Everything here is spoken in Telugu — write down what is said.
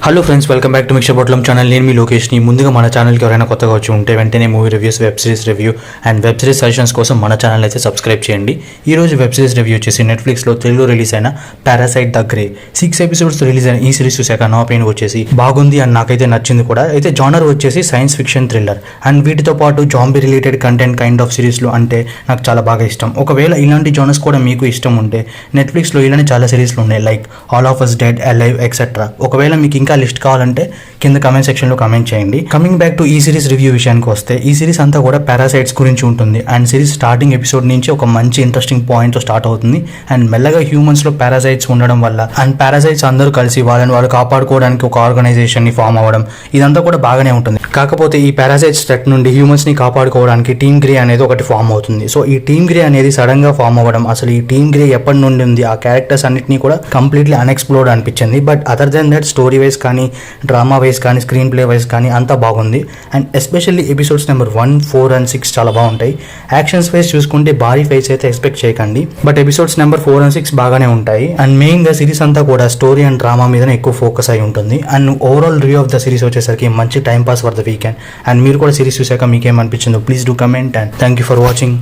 Hello friends, welcome back to mixer పొట్లం ఛానల్. నేను మీ లోకేష్ని. ముందుగా మన ఛానల్కి ఎవరైనా కొత్తగా వచ్చి ఉంటే వెంటనే movie reviews, web series review and web series suggestions కోసం మన ఛానల్ అయితే సబ్స్క్రైబ్ చేయండి. ఈ రోజు వెబ్ సిరీస్ రివ్యూ వచ్చేసి నెట్ఫ్లిక్స్లో తెలుగులో రిలీజ్ అయిన parasite the grey 6 episodes release అయిన ఈ సిరీస్ చూసాక నా ఒపీనియన్ వచ్చేసి బాగుంది అండ్ నాకైతే నచ్చింది కూడా. అయితే జానర్ వచ్చేసి సైన్స్ ఫిక్షన్ థ్రిల్లర్ అండ్ వీటితో పాటు zombie related content kind of సిరీస్లు అంటే నాకు చాలా బాగా ఇష్టం. ఒకవేళ ఇలాంటి జానర్స్ కూడా మీకు ఇష్టం ఉంటే నెట్ఫ్లిక్స్లో ఇలానే చాలా సిరీస్లు ఉన్నాయి, like all of us dead, alive etcetera. ఒకవేళ మీకు ఇంకా లిస్ట్ కావాలంటే కింద కమెంట్ సెక్షన్లో కమెంట్ చేయండి. కమింగ్ బ్యాక్ టు ఈ సిరీస్ రివ్యూ విషయానికి వస్తే, ఈ సిరీస్ అంతా కూడా పారాసైట్స్ గురించి ఉంటుంది అండ్ సిరీస్ స్టార్టింగ్ ఎపిసోడ్ నుంచి ఒక మంచి ఇంట్రెస్టింగ్ పాయింట్తో స్టార్ట్ అవుతుంది అండ్ మెల్లగా హ్యూమన్స్లో పారాసైట్స్ ఉండడం వల్ల అండ్ పారాసైట్స్ అందరూ కలిసి వాళ్ళని వాళ్ళు కాపాడుకోవడానికి ఒక ఆర్గనైజేషన్ని ఫామ్ అవ్వడం, ఇదంతా కూడా బాగానే ఉంటుంది. కాకపోతే ఈ పారాసైట్స్ థ్రెట్ నుండి హ్యూమన్స్ని కాపాడుకోవడానికి టీమ్ గ్రే అనేది ఒకటి ఫామ్ అవుతుంది. సో ఈ టీమ్ గ్రే అనేది సడన్గా ఫామ్ అవ్వడం, అసలు ఈ టీమ్ గ్రే ఎప్పటి నుండి ఉంది, ఆ క్యారెక్టర్స్ అన్నింటినీ కూడా కంప్లీట్లీ అన్ఎక్స్ప్లోర్డ్ అనిపించింది. But other than that story wise కానీ, డ్రామా వైజ్ కానీ, స్క్రీన్ ప్లే వైజ్ కానీ అంతా బాగుంది. And especially episodes number 1, 4 and 6 చాలా బాగుంటాయి. యాక్షన్స్ వైజ్ చూసుకుంటే భారీ ఫైట్స్ అయితే ఎక్స్పెక్ట్ చేయకండి, బట్ ఎపిసోడ్స్ నెంబర్ 4 and 6 బాగానే ఉంటాయి. అండ్ మెయిన్గా సిరీస్ అంతా కూడా స్టోరీ అండ్ డ్రామా మీదనే ఎక్కువ ఫోకస్ అయి ఉంటుంది. And overall review of the series వచ్చేసరికి మంచి time pass for the weekend. And మీరు కూడా సిరీస్ చూసాక మీకేమనిపించిందో please do comment and thank you for watching.